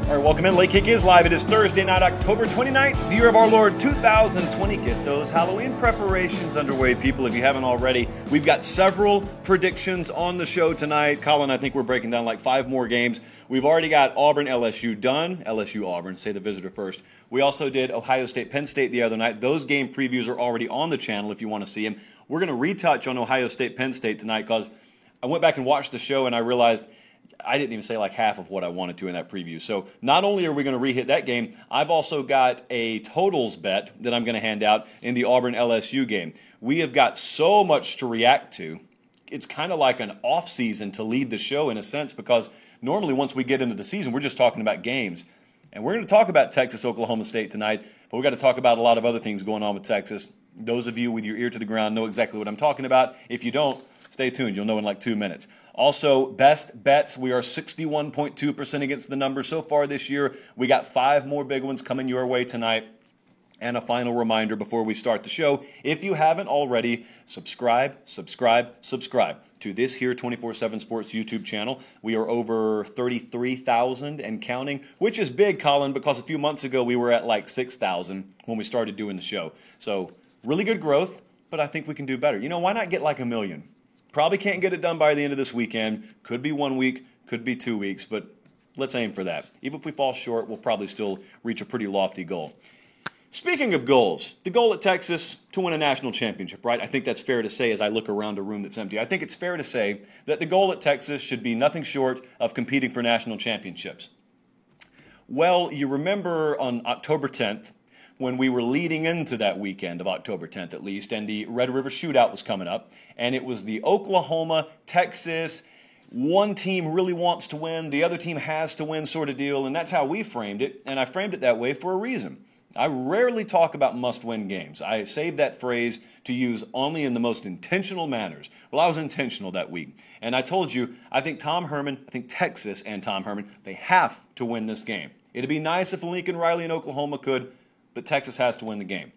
All right, welcome in. Late Kick is live. It is Thursday night, October 29th, the year of our Lord 2020. Get those Halloween preparations underway, people, if you haven't already. We've got several predictions on the show tonight. Colin, I think we're breaking down like 5 more games. We've already got Auburn, LSU done. LSU, Auburn, say the visitor first. We also did Ohio State, Penn State the other night. Those game previews are already on the channel if you want to see them. We're going to retouch on Ohio State, Penn State tonight because I went back and watched the show and I realized I didn't even say like half of what I wanted to in that preview. So not only are we going to re-hit that game, I've also got a totals bet that I'm going to hand out in the Auburn-LSU game. We have got so much to react to. It's kind of like an off-season to lead the show in a sense because normally once we get into the season, we're just talking about games. And we're going to talk about Texas, Oklahoma State tonight, but we've got to talk about a lot of other things going on with Texas. Those of you with your ear to the ground know exactly what I'm talking about. If you don't, stay tuned. You'll know in like 2 minutes. Also, best bets, we are 61.2% against the number so far this year. We got 5 more big ones coming your way tonight. And a final reminder before we start the show, if you haven't already, subscribe to this here 24/7 Sports YouTube channel. We are over 33,000 and counting, which is big, Colin, because a few months ago we were at like 6,000 when we started doing the show. So really good growth, but I think we can do better. You know, why not get like 1 million? Probably can't get it done by the end of this weekend. Could be 1 week, could be 2 weeks, but let's aim for that. Even if we fall short, we'll probably still reach a pretty lofty goal. Speaking of goals, the goal at Texas to win a national championship, right? I think that's fair to say as I look around a room that's empty. I think it's fair to say that the goal at Texas should be nothing short of competing for national championships. Well, you remember on October 10th, when we were leading into that weekend of October 10th at least, and the Red River Shootout was coming up, and it was the Oklahoma, Texas, one team really wants to win, the other team has to win sort of deal, and that's how we framed it, and I framed it that way for a reason. I rarely talk about must-win games. I save that phrase to use only in the most intentional manners. Well, I was intentional that week, and I told you, I think Texas and Tom Herman, they have to win this game. It'd be nice if Lincoln Riley and Oklahoma could, but Texas has to win the game.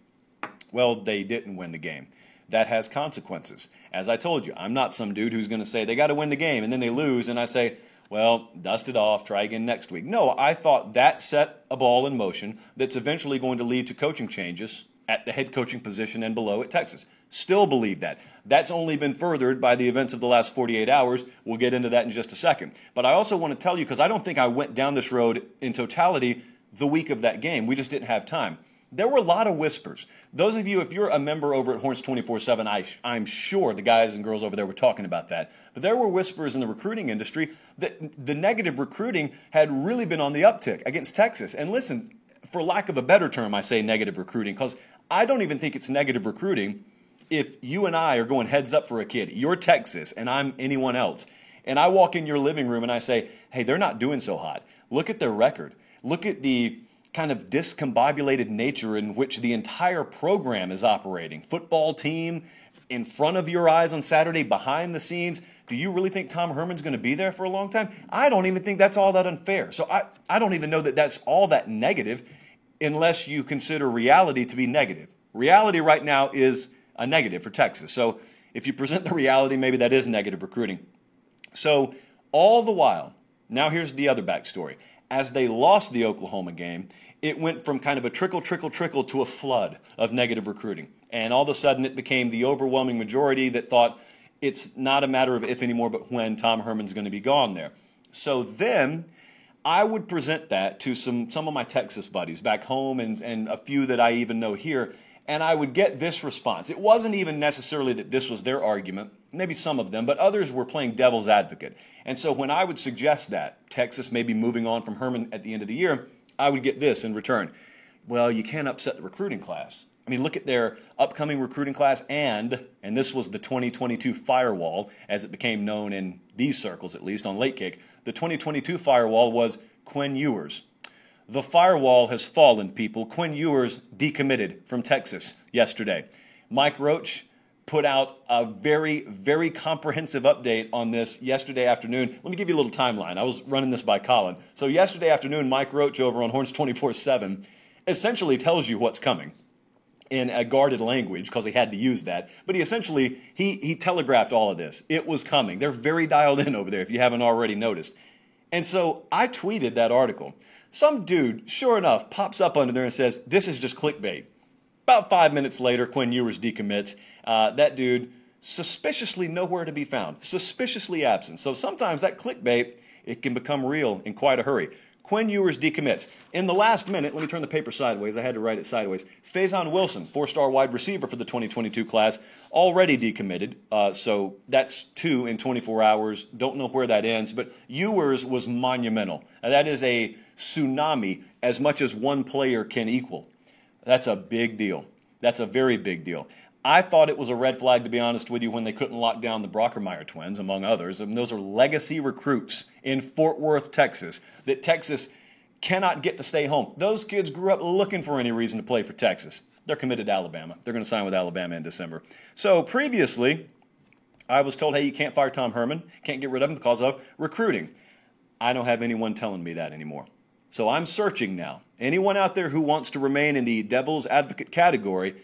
Well, they didn't win the game. That has consequences. As I told you, I'm not some dude who's going to say they got to win the game, and then they lose, and I say, well, dust it off, try again next week. No, I thought that set a ball in motion that's eventually going to lead to coaching changes at the head coaching position and below at Texas. Still believe that. That's only been furthered by the events of the last 48 hours. We'll get into that in just a second. But I also want to tell you, because I don't think I went down this road in totality the week of that game. We just didn't have time. There were a lot of whispers. Those of you, if you're a member over at Horns 24/7, I'm sure the guys and girls over there were talking about that. But there were whispers in the recruiting industry that the negative recruiting had really been on the uptick against Texas. And listen, for lack of a better term, I say negative recruiting because I don't even think it's negative recruiting if you and I are going heads up for a kid. You're Texas and I'm anyone else. And I walk in your living room and I say, hey, they're not doing so hot. Look at their record. Look at the kind of discombobulated nature in which the entire program is operating. Football team in front of your eyes on Saturday, behind the scenes. Do you really think Tom Herman's going to be there for a long time? I don't even think that's all that unfair. So I don't even know that that's all that negative unless you consider reality to be negative. Reality right now is a negative for Texas. So if you present the reality, maybe that is negative recruiting. So all the while, now here's the other backstory. As they lost the Oklahoma game, it went from kind of a trickle to a flood of negative recruiting. And all of a sudden it became the overwhelming majority that thought it's not a matter of if anymore, but when Tom Herman's going to be gone there. So then I would present that to some of my Texas buddies back home and a few that I even know here, and I would get this response. It wasn't even necessarily that this was their argument, maybe some of them, but others were playing devil's advocate. And so when I would suggest that Texas may be moving on from Herman at the end of the year, I would get this in return. Well, you can't upset the recruiting class. I mean, look at their upcoming recruiting class and this was the 2022 firewall, as it became known in these circles, at least on Late Kick. The 2022 firewall was Quinn Ewers. The firewall has fallen, people. Quinn Ewers decommitted from Texas yesterday. Mike Roach put out a very, very comprehensive update on this yesterday afternoon. Let me give you a little timeline. I was running this by Colin. So yesterday afternoon, Mike Roach over on Horns 24/7 essentially tells you what's coming in a guarded language because he had to use that. But he essentially, he telegraphed all of this. It was coming. They're very dialed in over there if you haven't already noticed. And so I tweeted that article. Some dude, sure enough, pops up under there and says, this is just clickbait. About 5 minutes later, Quinn Ewers decommits. That dude, suspiciously nowhere to be found, suspiciously absent. So sometimes that clickbait, it can become real in quite a hurry. Quinn Ewers decommits. In the last minute, let me turn the paper sideways. I had to write it sideways. Faison Wilson, 4-star wide receiver for the 2022 class, already decommitted. So that's 2 in 24 hours. Don't know where that ends. But Ewers was monumental. And that is a tsunami as much as one player can equal. That's a big deal. That's a very big deal. I thought it was a red flag, to be honest with you, when they couldn't lock down the Brockermeyer twins, among others. And those are legacy recruits in Fort Worth, Texas, that Texas cannot get to stay home. Those kids grew up looking for any reason to play for Texas. They're committed to Alabama. They're going to sign with Alabama in December. So previously, I was told, hey, you can't fire Tom Herman, can't get rid of him because of recruiting. I don't have anyone telling me that anymore. So I'm searching now. Anyone out there who wants to remain in the devil's advocate category,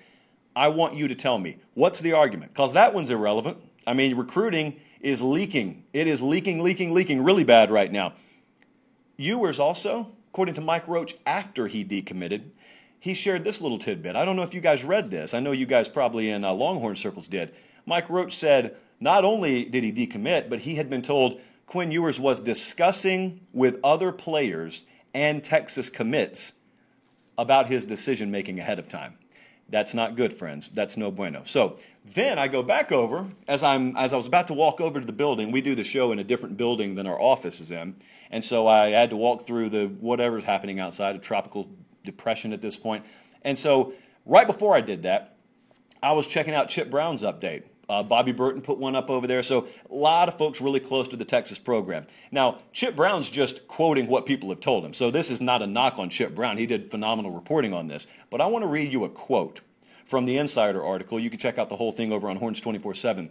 I want you to tell me, what's the argument? Because that one's irrelevant. I mean, recruiting is leaking. It is leaking really bad right now. Ewers also, according to Mike Roach, after he decommitted, he shared this little tidbit. I don't know if you guys read this. I know you guys probably in Longhorn circles did. Mike Roach said not only did he decommit, but he had been told Quinn Ewers was discussing with other players and Texas commits about his decision-making ahead of time. That's not good, friends. That's no bueno. So then I go back over, as I was about to walk over to the building. We do the show in a different building than our office is in. And so I had to walk through the whatever's happening outside, a tropical depression at this point. And so right before I did that, I was checking out Chip Brown's update. Bobby Burton put one up over there. So a lot of folks really close to the Texas program. Now, Chip Brown's just quoting what people have told him. So this is not a knock on Chip Brown. He did phenomenal reporting on this. But I want to read you a quote from the Insider article. You can check out the whole thing over on Horns 24/7.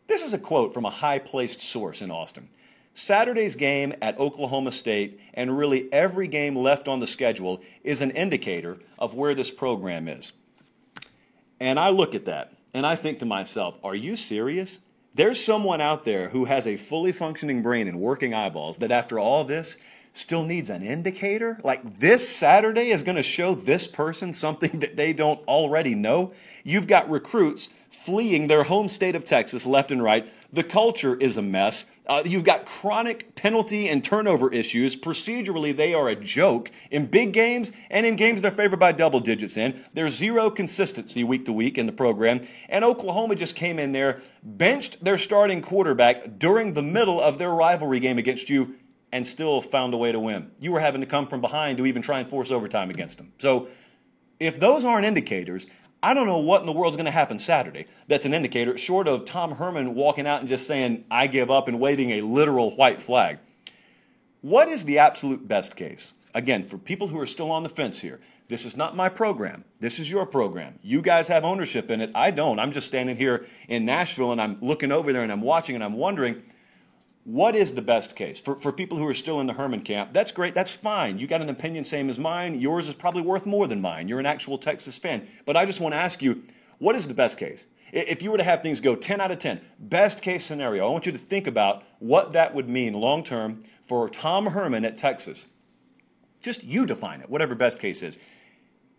This is a quote from a high-placed source in Austin. Saturday's game at Oklahoma State and really every game left on the schedule is an indicator of where this program is. And I look at that. And I think to myself, are you serious? There's someone out there who has a fully functioning brain and working eyeballs that after all this still needs an indicator? Like this Saturday is going to show this person something that they don't already know? You've got recruits fleeing their home state of Texas left and right. The culture is a mess. You've got chronic penalty and turnover issues. Procedurally, they are a joke in big games and in games they're favored by double digits in. There's zero consistency week to week in the program. And Oklahoma just came in there, benched their starting quarterback during the middle of their rivalry game against you, and still found a way to win. You were having to come from behind to even try and force overtime against them. So if those aren't indicators, I don't know what in the world's going to happen Saturday that's an indicator, short of Tom Herman walking out and just saying, I give up, and waving a literal white flag. What is the absolute best case? Again, for people who are still on the fence here, this is not my program. This is your program. You guys have ownership in it. I don't. I'm just standing here in Nashville, and I'm looking over there, and I'm watching, and I'm wondering, what is the best case? For people who are still in the Herman camp, that's great. That's fine. You got an opinion same as mine. Yours is probably worth more than mine. You're an actual Texas fan. But I just want to ask you, what is the best case? If you were to have things go 10 out of 10, best case scenario, I want you to think about what that would mean long term for Tom Herman at Texas. Just you define it, whatever best case is.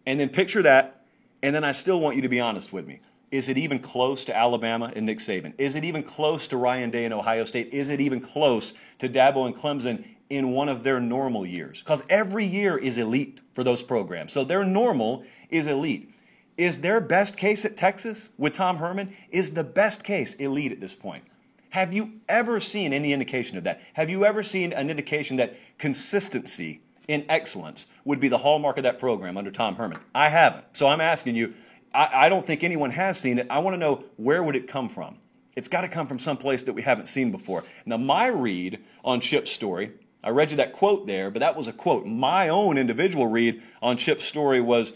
And then picture that, and then I still want you to be honest with me. Is it even close to Alabama and Nick Saban? Is it even close to Ryan Day and Ohio State? Is it even close to Dabo and Clemson in one of their normal years? Because every year is elite for those programs. So their normal is elite. Is their best case at Texas with Tom Herman? Is the best case elite at this point? Have you ever seen any indication of that? Have you ever seen an indication that consistency in excellence would be the hallmark of that program under Tom Herman? I haven't. So I'm asking you, I don't think anyone has seen it. I want to know, where would it come from? It's got to come from someplace that we haven't seen before. Now, my read on Chip's story, I read you that quote there, but that was a quote. My own individual read on Chip's story was,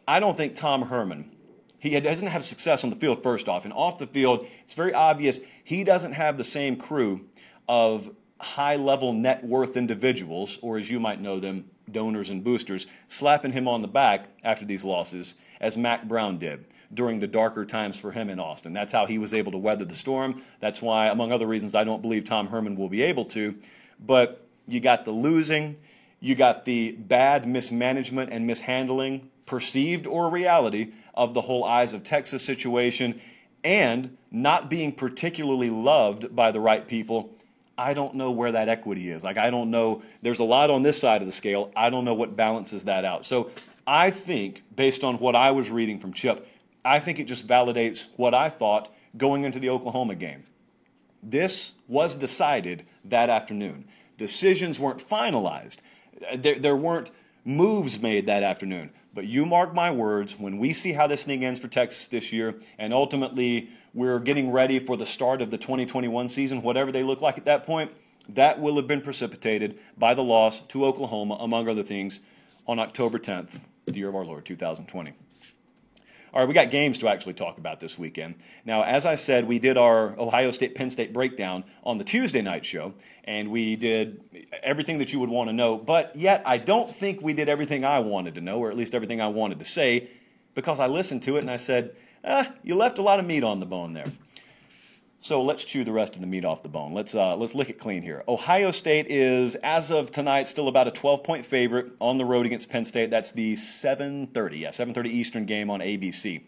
I don't think Tom Herman, he doesn't have success on the field first off. And off the field, it's very obvious he doesn't have the same crew of high-level net worth individuals, or as you might know them, donors and boosters, slapping him on the back after these losses as Mack Brown did during the darker times for him in Austin. That's how he was able to weather the storm. That's why, among other reasons, I don't believe Tom Herman will be able to. But you got the losing, you got the bad mismanagement and mishandling, perceived or reality, of the whole Eyes of Texas situation, and not being particularly loved by the right people. I don't know where that equity is. I don't know. There's a lot on this side of the scale. I don't know what balances that out. So I think, based on what I was reading from Chip, I think it just validates what I thought going into the Oklahoma game. This was decided that afternoon. Decisions weren't finalized. There weren't moves made that afternoon. But you mark my words, when we see how this thing ends for Texas this year, and ultimately we're getting ready for the start of the 2021 season, whatever they look like at that point, that will have been precipitated by the loss to Oklahoma, among other things, on October 10th, the year of our Lord, 2020. All right, we got games to actually talk about this weekend. Now, as I said, we did our Ohio State-Penn State breakdown on the Tuesday night show, and we did everything that you would want to know, but yet I don't think we did everything I wanted to know, or at least everything I wanted to say, because I listened to it and I said, you left a lot of meat on the bone there. So let's chew the rest of the meat off the bone. Let's lick it clean here. Ohio State is, as of tonight, still about a 12-point favorite on the road against Penn State. That's the 7:30 Eastern game on ABC.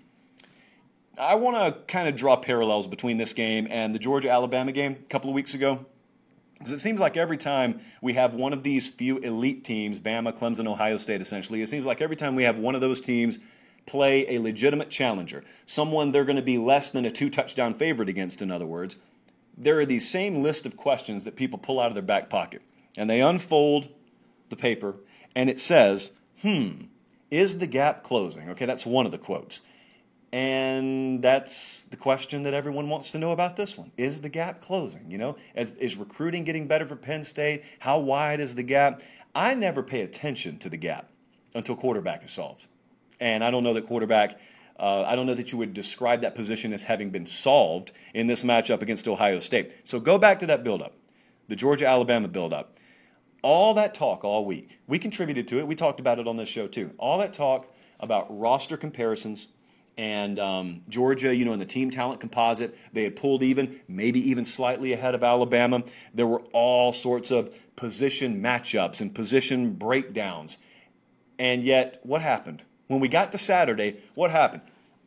I want to kind of draw parallels between this game and the Georgia-Alabama game a couple of weeks ago, because it seems like every time we have one of these few elite teams, Bama, Clemson, Ohio State essentially, it seems like every time we have one of those teams play a legitimate challenger, someone they're going to be less than a 2-touchdown favorite against, in other words, there are these same list of questions that people pull out of their back pocket. And they unfold the paper, and it says, is the gap closing? Okay, that's one of the quotes. And that's the question that everyone wants to know about this one. Is the gap closing? You know, is recruiting getting better for Penn State? How wide is the gap? I never pay attention to the gap until quarterback is solved. And I don't know that quarterback, I don't know that you would describe that position as having been solved in this matchup against Ohio State. So go back to that buildup, the Georgia-Alabama buildup. All that talk all week, we contributed to it. We talked about it on this show too. All that talk about roster comparisons and Georgia, in the team talent composite, they had pulled even, maybe even slightly ahead of Alabama. There were all sorts of position matchups and position breakdowns. And yet, what happened? When we got to Saturday, what happened?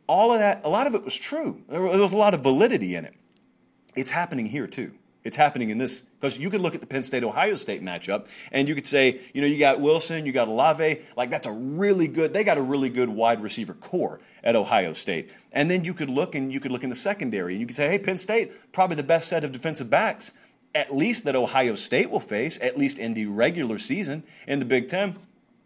All of that, a lot of it was true. There was a lot of validity in it. It's happening here too. It's happening in this, because you could look at the Penn State-Ohio State matchup, and you could say, you got Wilson, you got Olave, they got a really good wide receiver core at Ohio State. And then you could look in the secondary, and you could say, hey, Penn State, probably the best set of defensive backs, at least that Ohio State will face, at least in the regular season in the Big Ten.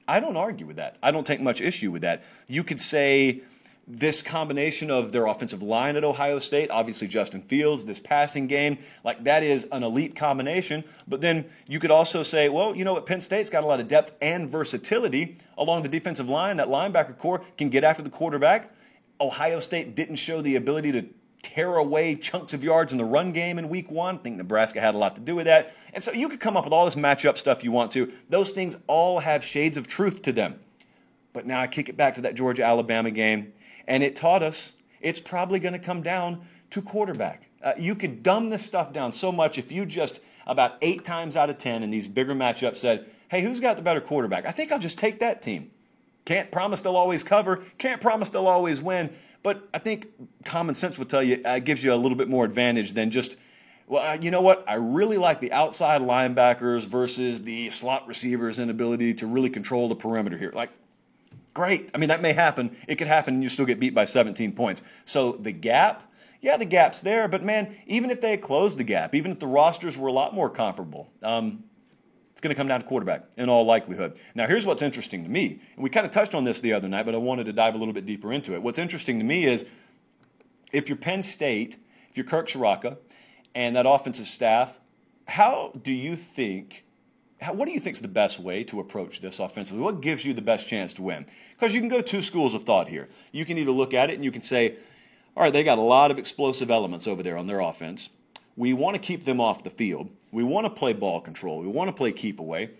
I don't argue with that. I don't take much issue with that. You could say this combination of their offensive line at Ohio State, obviously Justin Fields, this passing game, that is an elite combination. But then you could also say, well, Penn State's got a lot of depth and versatility along the defensive line. That linebacker core can get after the quarterback. Ohio State didn't show the ability to tear away chunks of yards in the run game in week 1. I think Nebraska had a lot to do with that. And so you could come up with all this matchup stuff you want to. Those things all have shades of truth to them. But now I kick it back to that Georgia-Alabama game, and it taught us it's probably going to come down to quarterback. You could dumb this stuff down so much if you just about 8 times out of 10 in these bigger matchups said, hey, who's got the better quarterback? I think I'll just take that team. Can't promise they'll always cover. Can't promise they'll always win. But I think common sense will tell you it gives you a little bit more advantage than just, well, you know what? I really like the outside linebackers versus the slot receivers' inability to really control the perimeter here. Great. I mean, that may happen. It could happen and you still get beat by 17 points. So the gap, yeah, the gap's there. But, man, even if they had closed the gap, even if the rosters were a lot more comparable, it's going to come down to quarterback in all likelihood. Now, here's what's interesting to me. And we kind of touched on this the other night, but I wanted to dive a little bit deeper into it. What's interesting to me is if you're Penn State, if you're Kirk Ciarrocca and that offensive staff, what do you think is the best way to approach this offensively? What gives you the best chance to win? Because you can go 2 schools of thought here. You can either look at it and you can say, all right, they got a lot of explosive elements over there on their offense. We want to keep them off the field. We want to play ball control. We want to play keep away.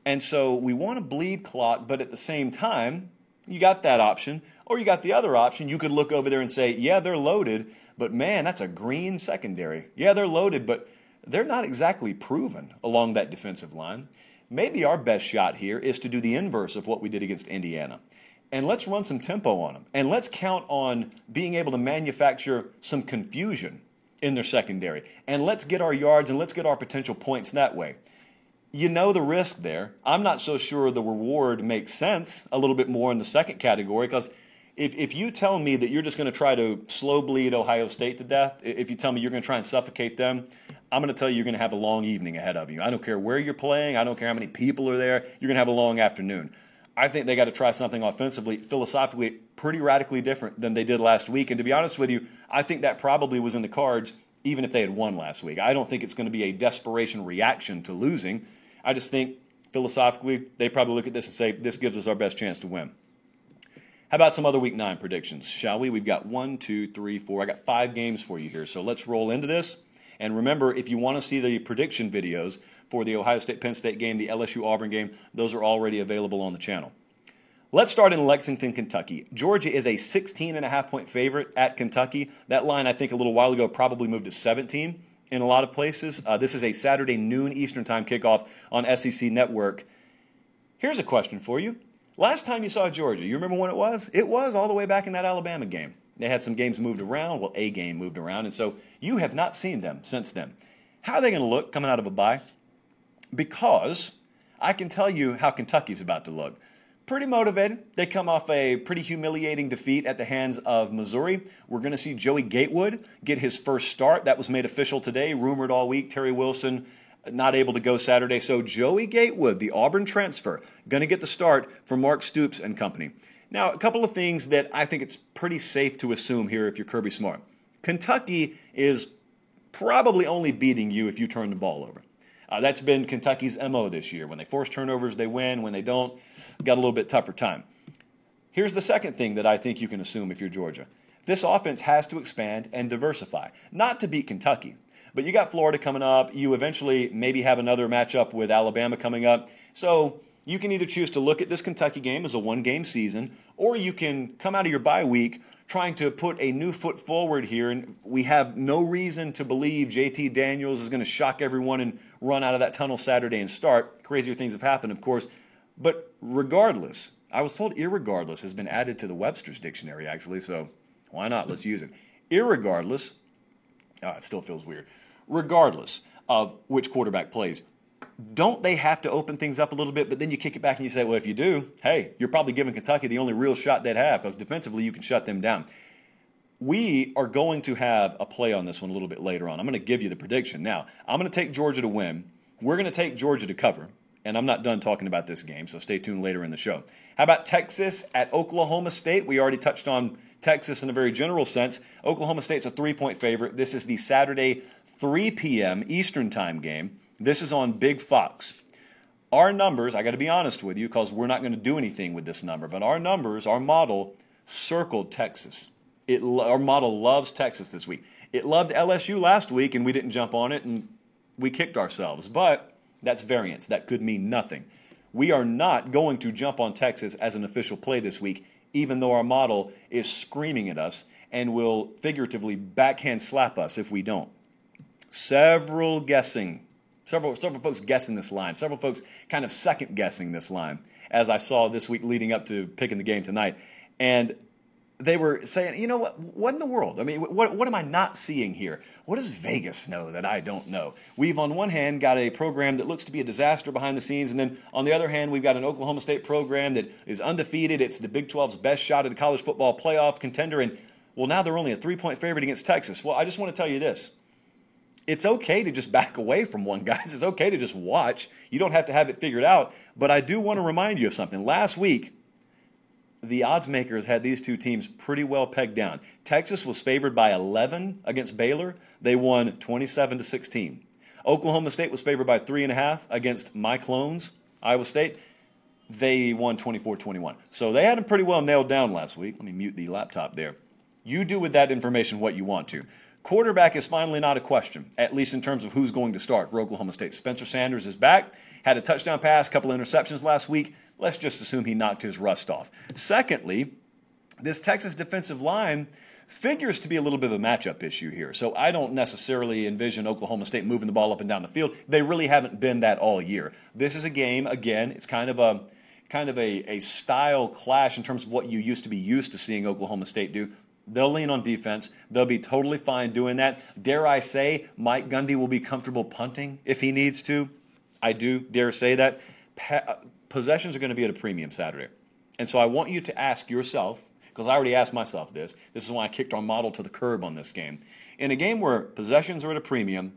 And so we want to bleed clock, but at the same time, you got that option. Or you got the other option. You could look over there and say, yeah, they're loaded, but man, that's a green secondary. Yeah, they're loaded, but they're not exactly proven along that defensive line. Maybe our best shot here is to do the inverse of what we did against Indiana. And let's run some tempo on them. And let's count on being able to manufacture some confusion in their secondary. And let's get our yards and let's get our potential points that way. You know the risk there. I'm not so sure the reward makes sense a little bit more in the second category, because if you tell me that you're just going to try to slow bleed Ohio State to death, if you tell me you're going to try and suffocate them, I'm going to tell you you're going to have a long evening ahead of you. I don't care where you're playing. I don't care how many people are there. You're going to have a long afternoon. I think they got to try something offensively, philosophically, pretty radically different than they did last week. And to be honest with you, I think that probably was in the cards even if they had won last week. I don't think it's going to be a desperation reaction to losing. I just think philosophically they probably look at this and say, this gives us our best chance to win. How about some other Week 9 predictions, shall we? We've got 1, 2, 3, 4. I got 5 games for you here, so let's roll into this. And remember, if you want to see the prediction videos for the Ohio State-Penn State game, the LSU-Auburn game, those are already available on the channel. Let's start in Lexington, Kentucky. Georgia is a 16.5-point favorite at Kentucky. That line, I think, a little while ago probably moved to 17 in a lot of places. This is a Saturday noon Eastern time kickoff on SEC Network. Here's a question for you. Last time you saw Georgia, you remember when it was? It was all the way back in that Alabama game. They had some games moved around. Well, a game moved around, and so you have not seen them since then. How are they going to look coming out of a bye? Because I can tell you how Kentucky's about to look. Pretty motivated. They come off a pretty humiliating defeat at the hands of Missouri. We're going to see Joey Gatewood get his first start. That was made official today, rumored all week. Terry Wilson not able to go Saturday. So Joey Gatewood, the Auburn transfer, going to get the start for Mark Stoops and company. Now, a couple of things that I think it's pretty safe to assume here if you're Kirby Smart. Kentucky is probably only beating you if you turn the ball over. That's been Kentucky's MO this year. When they force turnovers, they win. When they don't, got a little bit tougher time. Here's the second thing that I think you can assume if you're Georgia. This offense has to expand and diversify, not to beat Kentucky. But you got Florida coming up. You eventually maybe have another matchup with Alabama coming up. So you can either choose to look at this Kentucky game as a one-game season, or you can come out of your bye week trying to put a new foot forward here. And we have no reason to believe JT Daniels is going to shock everyone and run out of that tunnel Saturday and start. Crazier things have happened, of course. But regardless, I was told irregardless has been added to the Webster's dictionary, actually. So why not? Let's use it. Irregardless. It still feels weird. Regardless of which quarterback plays, don't they have to open things up a little bit? But then you kick it back and you say, well, if you do, hey, you're probably giving Kentucky the only real shot they'd have, because defensively you can shut them down. We are going to have a play on this one a little bit later on. I'm going to give you the prediction. Now, I'm going to take Georgia to win. We're going to take Georgia to cover. And I'm not done talking about this game, so stay tuned later in the show. How about Texas at Oklahoma State? We already touched on Texas in a very general sense. Oklahoma State's a 3-point favorite. This is the Saturday 3 p.m. Eastern time game. This is on Big Fox. Our numbers, I got to be honest with you because we're not going to do anything with this number, but our numbers, our model circled Texas. Our model loves Texas this week. It loved LSU last week, and we didn't jump on it, and we kicked ourselves. But that's variance. That could mean nothing. We are not going to jump on Texas as an official play this week, even though our model is screaming at us and will figuratively backhand slap us if we don't. Several folks guessing this line. Several folks kind of second guessing this line, as I saw this week leading up to picking the game tonight. And they were saying, you know what in the world? I mean, what am I not seeing here? What does Vegas know that I don't know? We've, on one hand, got a program that looks to be a disaster behind the scenes, and then on the other hand, we've got an Oklahoma State program that is undefeated. It's the Big 12's best shot at a college football playoff contender, and, well, now they're only a 3-point favorite against Texas. Well, I just want to tell you this. It's okay to just back away from one, guys. It's okay to just watch. You don't have to have it figured out, but I do want to remind you of something. Last week, the odds makers had these two teams pretty well pegged down. Texas was favored by 11 against Baylor. They won 27-16. Oklahoma State was favored by 3.5 against my clones, Iowa State. They won 24-21. So they had them pretty well nailed down last week. Let me mute the laptop there. You do with that information what you want to. Quarterback is finally not a question, at least in terms of who's going to start for Oklahoma State. Spencer Sanders is back, had a touchdown pass, a couple of interceptions last week. Let's just assume he knocked his rust off. Secondly, This Texas defensive line figures to be a little bit of a matchup issue here. So I don't necessarily envision Oklahoma State moving the ball up and down the field. They really haven't been that all year. This is a game, again, it's kind of a style clash in terms of what you used to seeing Oklahoma State do. They'll lean on defense. They'll be totally fine doing that. Dare I say, Mike Gundy will be comfortable punting if he needs to. I do dare say that. Possessions are going to be at a premium Saturday. And so I want you to ask yourself, because I already asked myself this. This is why I kicked our model to the curb on this game. In a game where possessions are at a premium,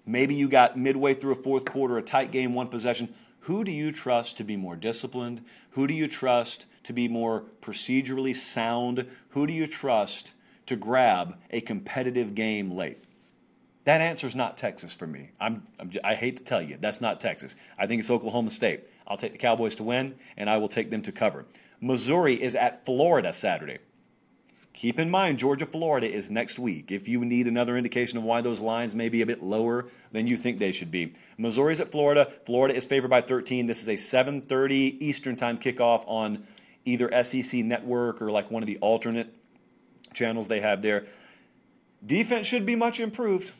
maybe you got midway through a fourth quarter, a tight game, one possession, who do you trust to be more disciplined? Who do you trust to be more procedurally sound? Who do you trust to grab a competitive game late? That answer is not Texas for me. I hate to tell you, that's not Texas. I think it's Oklahoma State. I'll take the Cowboys to win, and I will take them to cover. Missouri is at Florida Saturday. Keep in mind, Georgia-Florida is next week. If you need another indication of why those lines may be a bit lower than you think they should be. Missouri's at Florida. Florida is favored by 13. This is a 7:30 Eastern time kickoff on either SEC Network or like one of the alternate channels they have there. Defense should be much improved.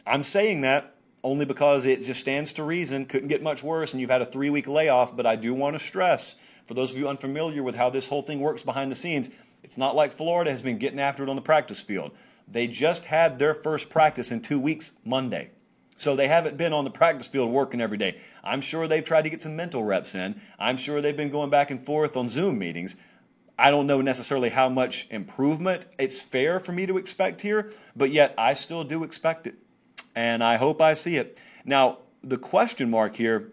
I'm saying that only because it just stands to reason. Couldn't get much worse, and you've had a 3-week layoff, but I do want to stress, for those of you unfamiliar with how this whole thing works behind the scenes, it's not like Florida has been getting after it on the practice field. They just had their first practice in 2 weeks Monday. So they haven't been on the practice field working every day. I'm sure they've tried to get some mental reps in. I'm sure they've been going back and forth on Zoom meetings. I don't know necessarily how much improvement it's fair for me to expect here, but yet I still do expect it. And I hope I see it. Now, the question mark here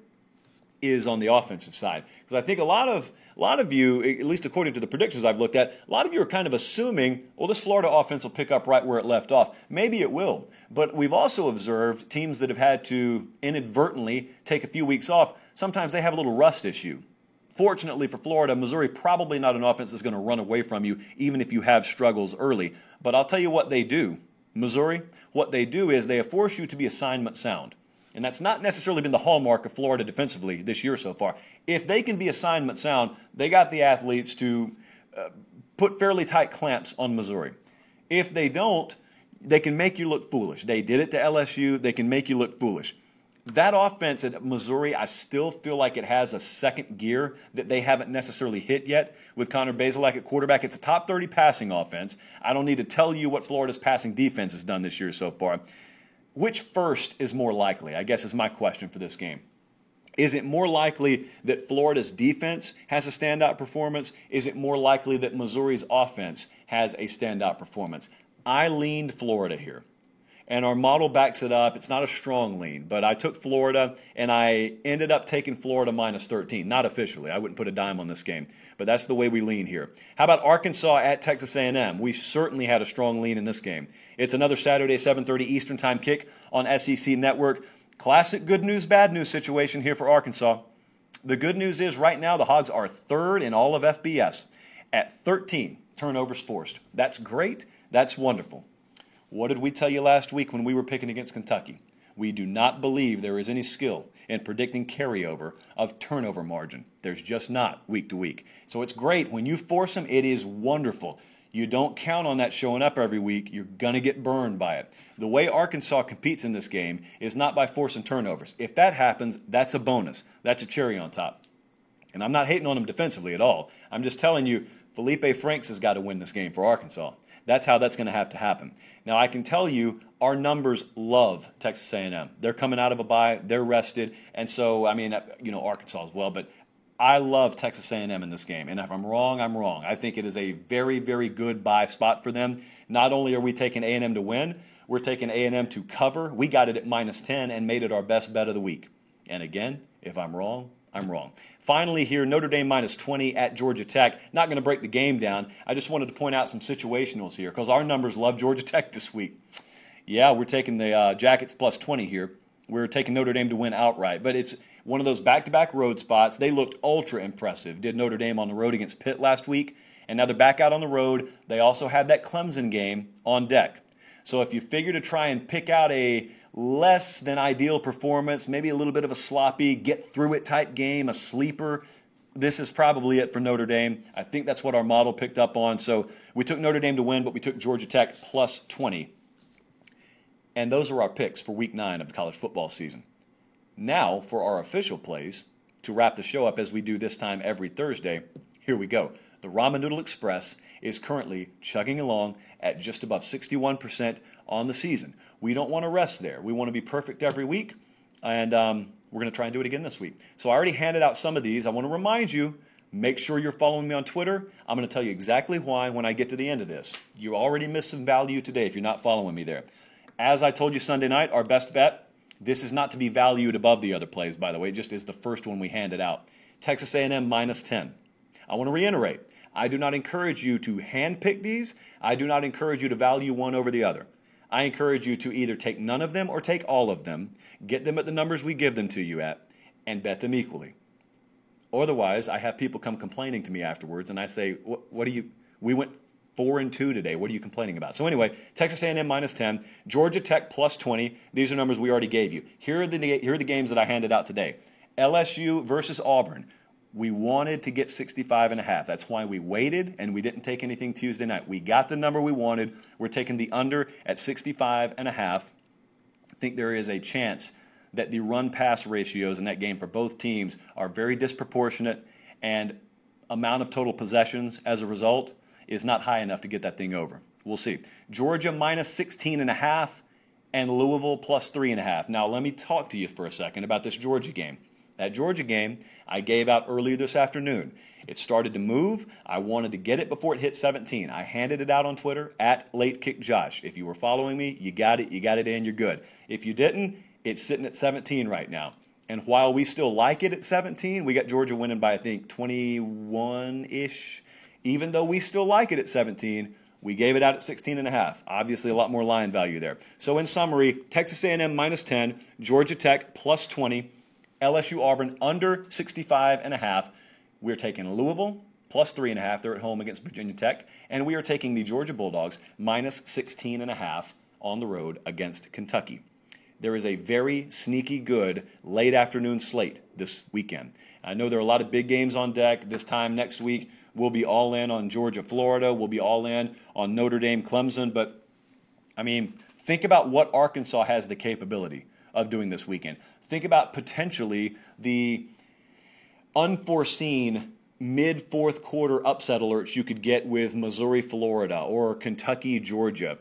is on the offensive side. Because I think a lot of you, at least according to the predictions I've looked at, a lot of you are kind of assuming, well, this Florida offense will pick up right where it left off. Maybe it will. But we've also observed teams that have had to inadvertently take a few weeks off. Sometimes they have a little rust issue. Fortunately for Florida, Missouri probably not an offense that's going to run away from you, even if you have struggles early. But I'll tell you what they do. Missouri, what they do is they force you to be assignment sound. And that's not necessarily been the hallmark of Florida defensively this year so far. If they can be assignment sound, they got the athletes to put fairly tight clamps on Missouri. If they don't, they can make you look foolish. They did it to LSU. They can make you look foolish. That offense at Missouri, I still feel like it has a second gear that they haven't necessarily hit yet with Connor Bazelak at quarterback. It's a top 30 passing offense. I don't need to tell you what Florida's passing defense has done this year so far. Which first is more likely, I guess is my question for this game. Is it more likely that Florida's defense has a standout performance? Is it more likely that Missouri's offense has a standout performance? I leaned Florida here. And our model backs it up. It's not a strong lean, but I took Florida, and I ended up taking Florida minus 13. Not officially. I wouldn't put a dime on this game, but that's the way we lean here. How about Arkansas at Texas A&M? We certainly had a strong lean in this game. It's another Saturday, 7:30 Eastern time kick on SEC Network. Classic good news, bad news situation here for Arkansas. The good news is right now the Hogs are third in all of FBS at 13 turnovers forced. That's great. That's wonderful. What did we tell you last week when we were picking against Kentucky? We do not believe there is any skill in predicting carryover of turnover margin. There's just not week to week. So it's great. When you force them, it is wonderful. You don't count on that showing up every week. You're going to get burned by it. The way Arkansas competes in this game is not by forcing turnovers. If that happens, that's a bonus. That's a cherry on top. And I'm not hating on them defensively at all. I'm just telling you, Felipe Franks has got to win this game for Arkansas. That's how that's going to have to happen. Now, I can tell you our numbers love Texas A&M. They're coming out of a bye. They're rested. And so, I mean, Arkansas as well. But I love Texas A&M in this game. And if I'm wrong, I'm wrong. I think it is a very, very good buy spot for them. Not only are we taking A&M to win, we're taking A&M to cover. We got it at minus 10 and made it our best bet of the week. And again, if I'm wrong, I'm wrong. Finally here, Notre Dame minus 20 at Georgia Tech. Not going to break the game down. I just wanted to point out some situationals here because our numbers love Georgia Tech this week. Yeah, we're taking the Jackets plus 20 here. We're taking Notre Dame to win outright. But it's one of those back-to-back road spots. They looked ultra impressive. Did Notre Dame on the road against Pitt last week. And now they're back out on the road. They also had that Clemson game on deck. So if you figure to try and pick out a less than ideal performance, maybe a little bit of a sloppy, get through it type game, a sleeper, this is probably it for Notre Dame. I think that's what our model picked up on. So we took Notre Dame to win, but we took Georgia Tech plus 20. And those are our picks for week 9 of the college football season. Now, for our official plays, to wrap the show up as we do this time every Thursday, here we go. The Ramen Noodle Express is currently chugging along at just above 61% on the season. We don't want to rest there. We want to be perfect every week, and we're going to try and do it again this week. So I already handed out some of these. I want to remind you, make sure you're following me on Twitter. I'm going to tell you exactly why when I get to the end of this. You already missed some value today if you're not following me there. As I told you Sunday night, our best bet, this is not to be valued above the other plays, by the way. It just is the first one we handed out. Texas A&M minus 10. I want to reiterate, I do not encourage you to handpick these. I do not encourage you to value one over the other. I encourage you to either take none of them or take all of them, get them at the numbers we give them to you at, and bet them equally. Otherwise, I have people come complaining to me afterwards, and I say, what are you, we went 4-2 today. What are you complaining about? So anyway, Texas A&M minus 10, Georgia Tech plus 20. These are numbers we already gave you. Here are the games that I handed out today. LSU versus Auburn. We wanted to get 65.5. That's why we waited, and we didn't take anything Tuesday night. We got the number we wanted. We're taking the under at 65.5. I think there is a chance that the run-pass ratios in that game for both teams are very disproportionate, and amount of total possessions as a result is not high enough to get that thing over. We'll see. Georgia minus 16.5 and Louisville plus 3.5. Now, let me talk to you for a second about this Georgia game. That Georgia game I gave out earlier this afternoon. It started to move. I wanted to get it before it hit 17. I handed it out on Twitter at LateKickJosh. If you were following me, you got it. You got it in. You're good. If you didn't, it's sitting at 17 right now. And while we still like it at 17, we got Georgia winning by, I think, 21-ish. Even though we still like it at 17, we gave it out at 16.5. Obviously, a lot more line value there. So in summary, Texas A&M minus 10, Georgia Tech plus 20, LSU Auburn under 65.5. We're taking Louisville plus 3.5. They're at home against Virginia Tech. And we are taking the Georgia Bulldogs minus 16.5 on the road against Kentucky. There is a very sneaky good late afternoon slate this weekend. I know there are a lot of big games on deck. This time next week, we'll be all in on Georgia, Florida. We'll be all in on Notre Dame, Clemson. But, I mean, think about what Arkansas has the capability of doing this weekend. Think about potentially the unforeseen mid-fourth quarter upset alerts you could get with Missouri, Florida, or Kentucky, Georgia.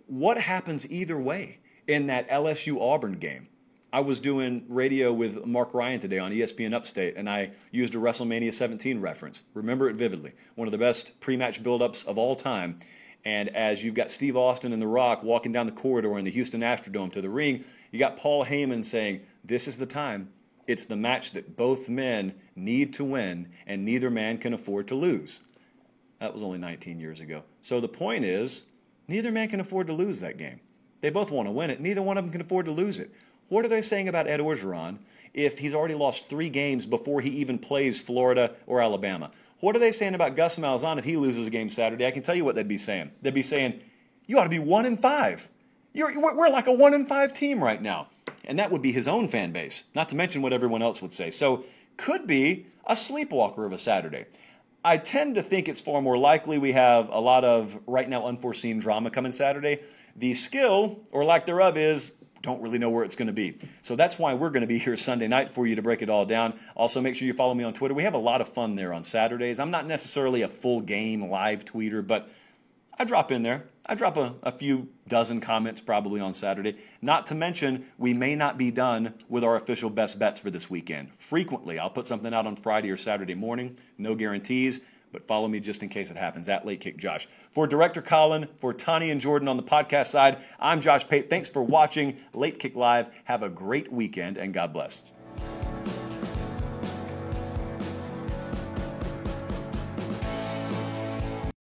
What happens either way in that LSU-Auburn game? I was doing radio with Mark Ryan today on ESPN Upstate, and I used a WrestleMania 17 reference. Remember it vividly. One of the best pre-match build-ups of all time. And as you've got Steve Austin and The Rock walking down the corridor in the Houston Astrodome to the ring, you got Paul Heyman saying, this is the time. It's the match that both men need to win, and neither man can afford to lose. That was only 19 years ago. So the point is, neither man can afford to lose that game. They both want to win it. Neither one of them can afford to lose it. What are they saying about Ed Orgeron if he's already lost 3 games before he even plays Florida or Alabama? What are they saying about Gus Malzahn if he loses a game Saturday? I can tell you what they'd be saying. They'd be saying, you ought to be 1-5. We're like a 1-5 team right now. And that would be his own fan base, not to mention what everyone else would say. So could be a sleepwalker of a Saturday. I tend to think it's far more likely we have a lot of right now unforeseen drama coming Saturday. The skill, or lack thereof, is don't really know where it's going to be. So that's why we're going to be here Sunday night for you to break it all down. Also, make sure you follow me on Twitter. We have a lot of fun there on Saturdays. I'm not necessarily a full game live tweeter, but I drop in there. I drop a few dozen comments probably on Saturday. Not to mention, we may not be done with our official best bets for this weekend. Frequently, I'll put something out on Friday or Saturday morning. No guarantees, but follow me just in case it happens, at Late Kick Josh. For Director Colin, for Tani and Jordan on the podcast side, I'm Josh Pate. Thanks for watching Late Kick Live. Have a great weekend, and God bless.